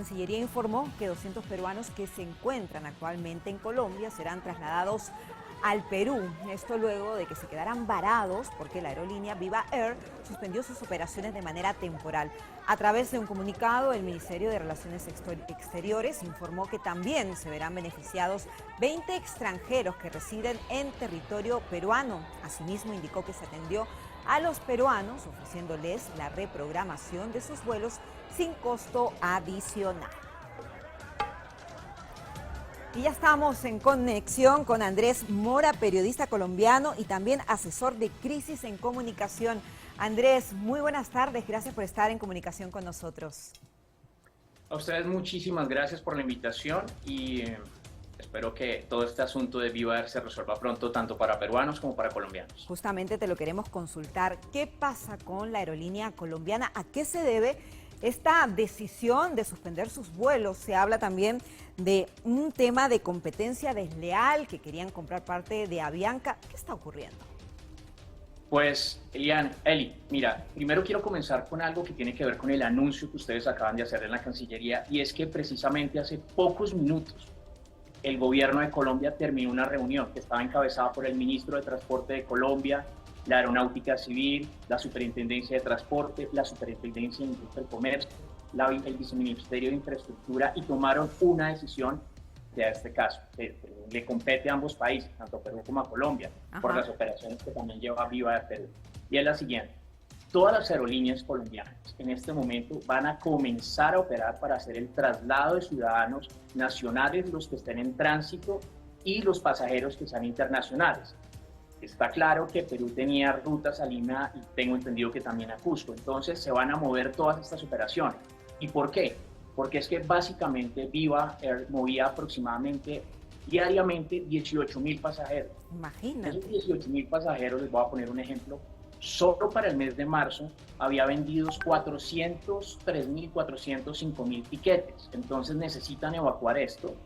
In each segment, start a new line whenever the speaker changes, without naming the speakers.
Cancillería informó que 200 peruanos que se encuentran actualmente en Colombia serán trasladados al Perú. Esto luego de que se quedaran varados porque la aerolínea Viva Air suspendió sus operaciones de manera temporal. A través de un comunicado, el Ministerio de Relaciones Exteriores informó que también se verán beneficiados 20 extranjeros que residen en territorio peruano. Asimismo, indicó que se atendió a los peruanos ofreciéndoles la reprogramación de sus vuelos sin costo adicional. Y ya estamos en conexión con Andrés Mora, periodista colombiano y también asesor de crisis en comunicación. Andrés, muy buenas tardes, gracias por estar en comunicación con nosotros.
A ustedes muchísimas gracias por la invitación y espero que todo este asunto de Viva Air se resuelva pronto, tanto para peruanos como para colombianos.
Justamente te lo queremos consultar. ¿Qué pasa con la aerolínea colombiana? ¿A qué se debe esta decisión de suspender sus vuelos? Se habla también de un tema de competencia desleal, que querían comprar parte de Avianca. ¿Qué está ocurriendo?
Pues, Eli, mira, primero quiero comenzar con algo que tiene que ver con el anuncio que ustedes acaban de hacer en la Cancillería, y es que precisamente hace pocos minutos el gobierno de Colombia terminó una reunión que estaba encabezada por el ministro de Transporte de Colombia, la Aeronáutica Civil, la Superintendencia de Transporte, la Superintendencia de Industria y Comercio, el Viceministerio de Infraestructura, y tomaron una decisión de este caso, que le compete a ambos países, tanto a Perú como a Colombia, por las operaciones que también lleva Viva Air Perú. Y es la siguiente: todas las aerolíneas colombianas en este momento van a comenzar a operar para hacer el traslado de ciudadanos nacionales, los que estén en tránsito, y los pasajeros que sean internacionales. Está claro que Perú tenía rutas a Lima y tengo entendido que también a Cusco, entonces se van a mover todas estas operaciones. ¿Y por qué? Porque es que básicamente Viva Air movía aproximadamente diariamente 18.000 pasajeros.
Imagínate.
Esos 18.000 pasajeros, les voy a poner un ejemplo, solo para el mes de marzo había vendidos 403.000, 405.000 tiquetes. Entonces necesitan evacuar estos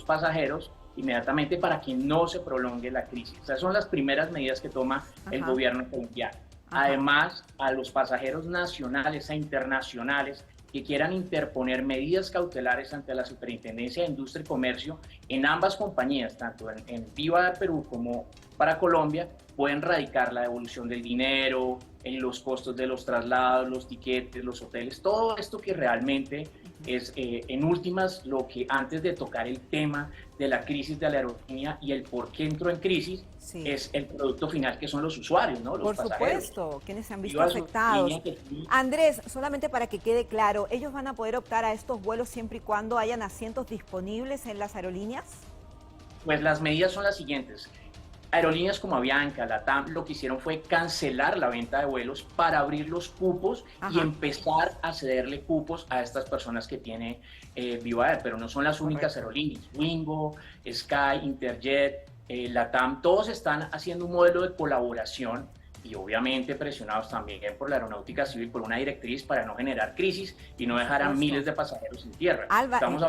pasajeros inmediatamente para que no se prolongue la crisis. Esas son las primeras medidas que toma el gobierno colombiano. Además, a los pasajeros nacionales e internacionales que quieran interponer medidas cautelares ante la Superintendencia de Industria y Comercio en ambas compañías, tanto en Viva Air Perú como para Colombia, pueden radicar la devolución del dinero, en los costos de los traslados, los tiquetes, los hoteles, todo esto que realmente es, en últimas, lo que antes de tocar el tema de la crisis de la aerolínea y el por qué entró en crisis, es el producto final, que son los usuarios, ¿no? Los pasajeros.
Por supuesto, quienes se han visto afectados. Andrés, solamente para que quede claro, ¿ellos van a poder optar a estos vuelos siempre y cuando hayan asientos disponibles en las aerolíneas?
Pues las medidas son las siguientes. Aerolíneas como Avianca, LATAM, lo que hicieron fue cancelar la venta de vuelos para abrir los cupos y empezar a cederle cupos a estas personas que tiene Viva Air, pero no son las únicas aerolíneas. Wingo, Sky, Interjet, LATAM, todos están haciendo un modelo de colaboración y obviamente presionados también por la Aeronáutica Civil, por una directriz para no generar crisis y no dejar a miles de pasajeros en tierra.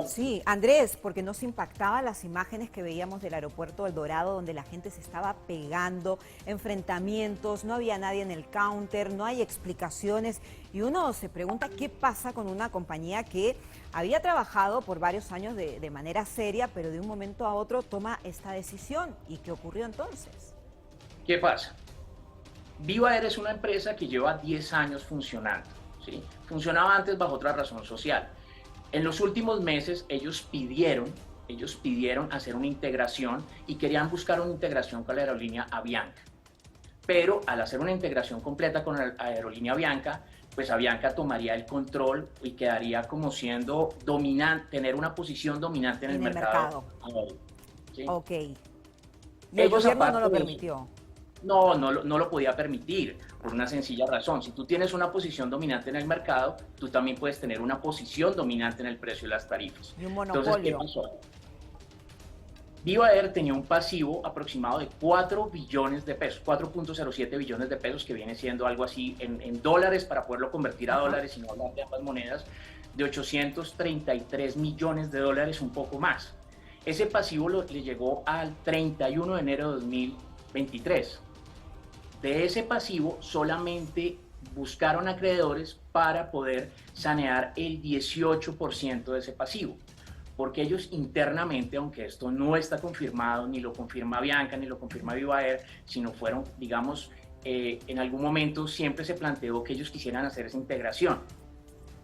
Sí, Andrés, porque nos impactaban las imágenes que veíamos del aeropuerto El Dorado, donde la gente se estaba pegando, enfrentamientos, no había nadie en el counter, no hay explicaciones, y uno se pregunta qué pasa con una compañía que había trabajado por varios años de manera seria, pero de un momento a otro toma esta decisión. ¿Y qué ocurrió entonces?
¿Qué pasa? Viva Air es una empresa que lleva 10 años funcionando, ¿sí? Funcionaba antes bajo otra razón social. En los últimos meses ellos pidieron hacer una integración y querían buscar una integración con la aerolínea Avianca. Pero al hacer una integración completa con la aerolínea Avianca, pues Avianca tomaría el control y quedaría como siendo dominante, tener una posición dominante en el mercado.
¿Sí? Ok. ¿Y el gobierno no lo permitió?
No lo podía permitir, por una sencilla razón. Si tú tienes una posición dominante en el mercado, tú también puedes tener una posición dominante en el precio de las tarifas.
Y un monopolio.
Entonces, ¿qué pasó? Viva Air tenía un pasivo aproximado de 4 billones de pesos, 4.07 billones de pesos, que viene siendo algo así en dólares, para poderlo convertir a dólares y no hablar de ambas monedas, de 833 millones de dólares, un poco más. Ese pasivo le llegó al 31 de enero de 2023. De ese pasivo, solamente buscaron acreedores para poder sanear el 18% de ese pasivo. Porque ellos internamente, aunque esto no está confirmado, ni lo confirma Bianca, ni lo confirma Vivaer, sino fueron, digamos, en algún momento siempre se planteó que ellos quisieran hacer esa integración.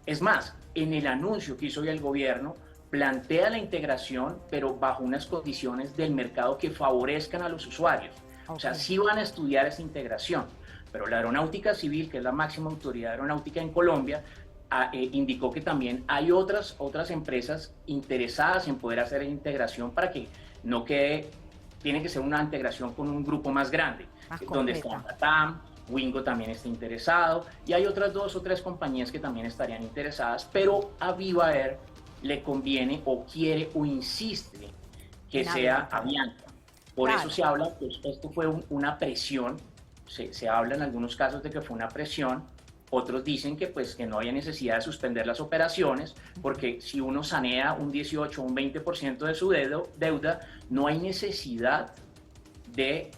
Es más, en el anuncio que hizo hoy el gobierno, plantea la integración, pero bajo unas condiciones del mercado que favorezcan a los usuarios. Okay. O sea, sí van a estudiar esa integración, pero la Aeronáutica Civil, que es la máxima autoridad aeronáutica en Colombia, indicó que también hay otras empresas interesadas en poder hacer la integración para que no quede, tiene que ser una integración con un grupo más grande, donde está LATAM, Wingo también está interesado, y hay otras 2 o 3 compañías que también estarían interesadas, pero a Viva Air le conviene o quiere o insiste que sea Avianca. Por eso se habla, pues esto fue una presión, se habla en algunos casos de que fue una presión. Otros dicen que, pues, que no había necesidad de suspender las operaciones, porque si uno sanea un 18 o un 20% de su deuda, no hay necesidad de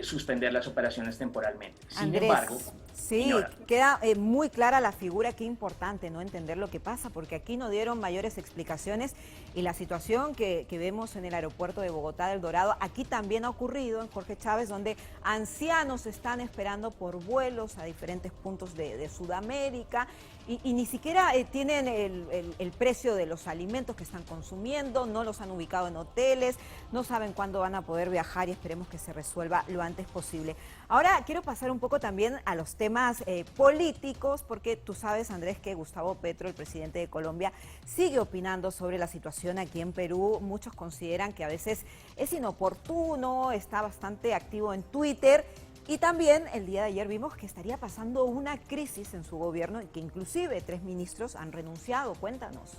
suspender las operaciones temporalmente. Sin
Andrés,
embargo,
sí, señora, queda muy clara la figura. Qué importante no entender lo que pasa, porque aquí no dieron mayores explicaciones y la situación que vemos en el aeropuerto de Bogotá del Dorado, aquí también ha ocurrido en Jorge Chávez, donde ancianos están esperando por vuelos a diferentes puntos de Sudamérica y ni siquiera tienen el precio de los alimentos que están consumiendo, no los han ubicado en hoteles, no saben cuándo van a poder viajar y esperemos que se resuelva lo antes posible. Ahora quiero pasar un poco también a los temas políticos, porque tú sabes, Andrés, que Gustavo Petro, el presidente de Colombia, sigue opinando sobre la situación aquí en Perú. Muchos consideran que a veces es inoportuno, está bastante activo en Twitter. Y también el día de ayer vimos que estaría pasando una crisis en su gobierno y que inclusive 3 ministros han renunciado. Cuéntanos.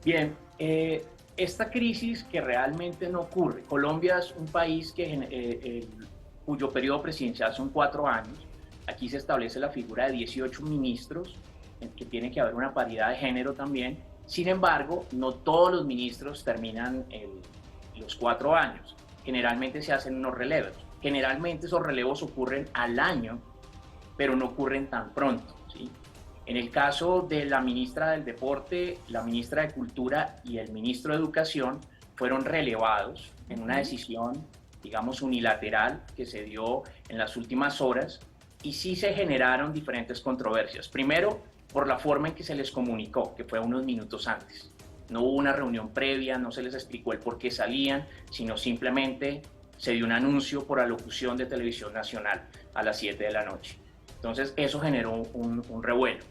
Bien, esta crisis que realmente no ocurre. Colombia es un país cuyo periodo presidencial son 4 años. Aquí se establece la figura de 18 ministros, en que tiene que haber una paridad de género también. Sin embargo, no todos los ministros terminan los 4 años. Generalmente se hacen unos relevos. Generalmente esos relevos ocurren al año, pero no ocurren tan pronto, ¿sí? En el caso de la ministra del Deporte, la ministra de Cultura y el ministro de Educación fueron relevados en una decisión, digamos, unilateral que se dio en las últimas horas, y sí se generaron diferentes controversias. Primero, por la forma en que se les comunicó, que fue unos minutos antes. No hubo una reunión previa, no se les explicó el por qué salían, sino simplemente se dio un anuncio por alocución de Televisión Nacional a las 7 de la noche. Entonces eso generó un revuelo.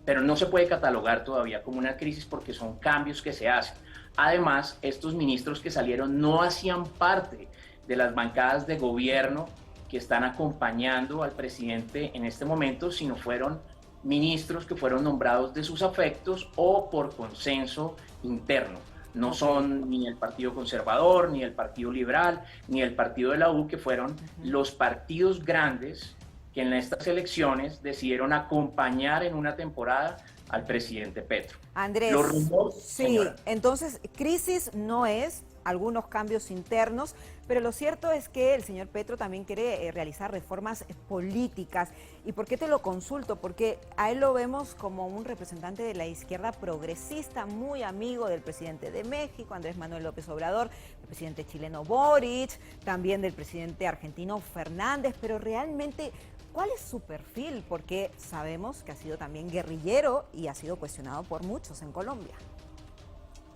Pero no se puede catalogar todavía como una crisis porque son cambios que se hacen. Además, estos ministros que salieron no hacían parte de las bancadas de gobierno que están acompañando al presidente en este momento, sino fueron ministros que fueron nombrados de sus afectos o por consenso interno. No son ni el Partido Conservador, ni el Partido Liberal, ni el Partido de la U, que fueron los partidos grandes que en estas elecciones decidieron acompañar en una temporada al presidente Petro.
Andrés,
los rumores,
sí,
señora.
Entonces crisis no es, algunos cambios internos, pero lo cierto es que el señor Petro también quiere realizar reformas políticas. ¿Y por qué te lo consulto? Porque a él lo vemos como un representante de la izquierda progresista, muy amigo del presidente de México, Andrés Manuel López Obrador, del presidente chileno Boric, también del presidente argentino Fernández, pero realmente, ¿cuál es su perfil? Porque sabemos que ha sido también guerrillero y ha sido cuestionado por muchos en Colombia.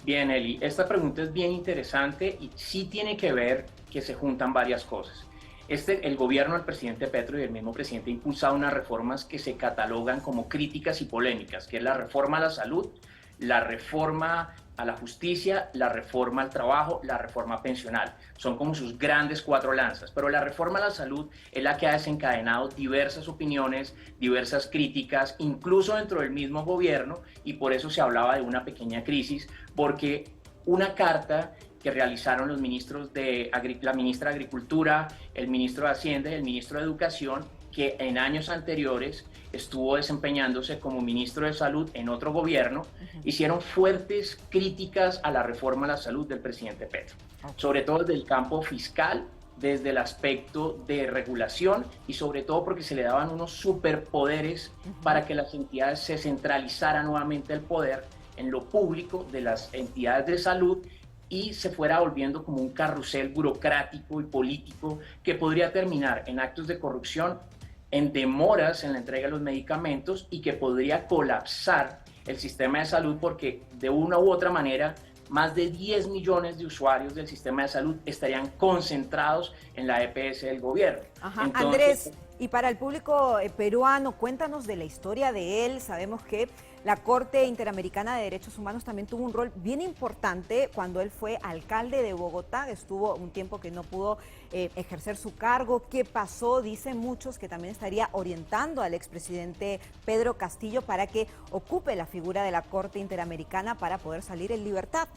Bien, Eli, esta pregunta es bien interesante y sí tiene que ver que se juntan varias cosas. El gobierno del presidente Petro y el mismo presidente ha impulsado unas reformas que se catalogan como críticas y polémicas, que es la reforma a la salud, la reforma a la justicia, la reforma al trabajo, la reforma pensional. Son como sus grandes 4 lanzas, pero la reforma a la salud es la que ha desencadenado diversas opiniones, diversas críticas, incluso dentro del mismo gobierno, y por eso se hablaba de una pequeña crisis, porque una carta que realizaron los ministros la ministra de Agricultura, el ministro de Hacienda y el ministro de Educación, que en años anteriores estuvo desempeñándose como ministro de Salud en otro gobierno, hicieron fuertes críticas a la reforma a la salud del presidente Petro, sobre todo desde el campo fiscal, desde el aspecto de regulación y sobre todo porque se le daban unos superpoderes para que las entidades se centralizaran nuevamente el poder en lo público de las entidades de salud y se fuera volviendo como un carrusel burocrático y político que podría terminar en actos de corrupción, en demoras en la entrega de los medicamentos y que podría colapsar el sistema de salud porque de una u otra manera más de 10 millones de usuarios del sistema de salud estarían concentrados en la EPS del gobierno.
Ajá. Entonces, Andrés, y para el público peruano, cuéntanos de la historia de él. Sabemos que la Corte Interamericana de Derechos Humanos también tuvo un rol bien importante cuando él fue alcalde de Bogotá. Estuvo un tiempo que no pudo ejercer su cargo. ¿Qué pasó? Dicen muchos que también estaría orientando al expresidente Pedro Castillo para que ocupe la figura de la Corte Interamericana para poder salir en libertad.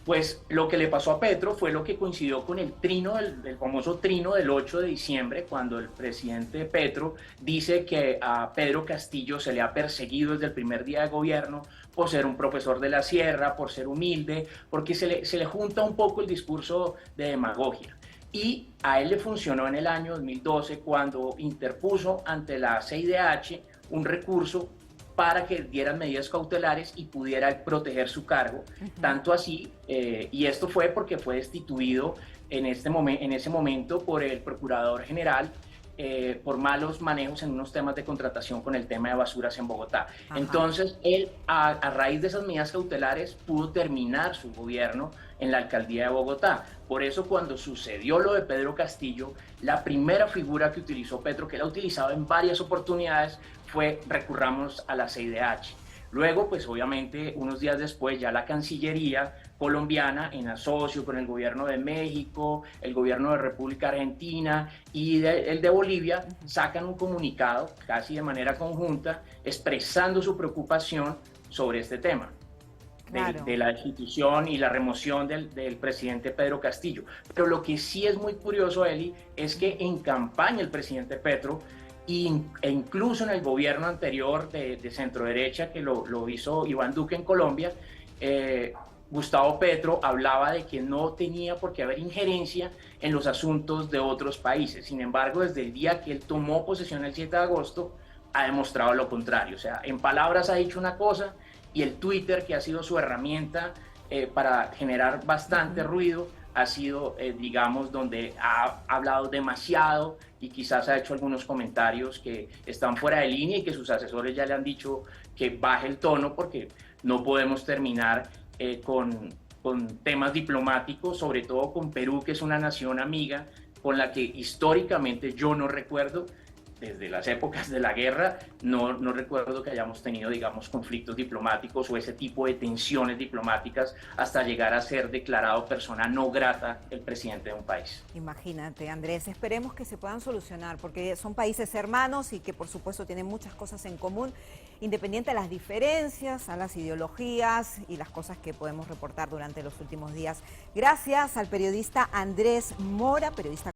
Pues lo que le pasó a Petro fue lo que coincidió con el trino, el famoso trino del 8 de diciembre, cuando el presidente Petro dice que a Pedro Castillo se le ha perseguido desde el primer día de gobierno por ser un profesor de la sierra, por ser humilde, porque se le junta un poco el discurso de demagogia. Y a él le funcionó en el año 2012 cuando interpuso ante la CIDH un recurso para que dieran medidas cautelares y pudiera proteger su cargo, tanto así, y esto fue porque fue destituido en ese momento por el Procurador General por malos manejos en unos temas de contratación con el tema de basuras en Bogotá. Ajá. Entonces, él, a raíz de esas medidas cautelares, pudo terminar su gobierno en la alcaldía de Bogotá. Por eso, cuando sucedió lo de Pedro Castillo, la primera figura que utilizó Petro, que la ha utilizado en varias oportunidades, fue recurramos a la CIDH. Luego, pues obviamente, unos días después, ya la Cancillería colombiana, en asocio con el gobierno de México, el gobierno de República Argentina y el de Bolivia, sacan un comunicado, casi de manera conjunta, expresando su preocupación sobre este tema. Claro. De la destitución y la remoción del presidente Pedro Castillo. Pero lo que sí es muy curioso, Eli, es que en campaña el presidente Petro e incluso en el gobierno anterior de centro derecha que lo hizo Iván Duque en Colombia, Gustavo Petro hablaba de que no tenía por qué haber injerencia en los asuntos de otros países. Sin embargo, desde el día que él tomó posesión el 7 de agosto, ha demostrado lo contrario. O sea, en palabras ha dicho una cosa y el Twitter, que ha sido su herramienta para generar bastante ruido, ha sido, digamos, donde ha hablado demasiado y quizás ha hecho algunos comentarios que están fuera de línea y que sus asesores ya le han dicho que baje el tono porque no podemos terminar con temas diplomáticos, sobre todo con Perú, que es una nación amiga con la que históricamente yo no recuerdo, desde las épocas de la guerra, no recuerdo que hayamos tenido, digamos, conflictos diplomáticos o ese tipo de tensiones diplomáticas hasta llegar a ser declarado persona no grata el presidente de un país.
Imagínate, Andrés, esperemos que se puedan solucionar porque son países hermanos y que por supuesto tienen muchas cosas en común, independiente de las diferencias, a las ideologías y las cosas que podemos reportar durante los últimos días. Gracias al periodista Andrés Mora, periodista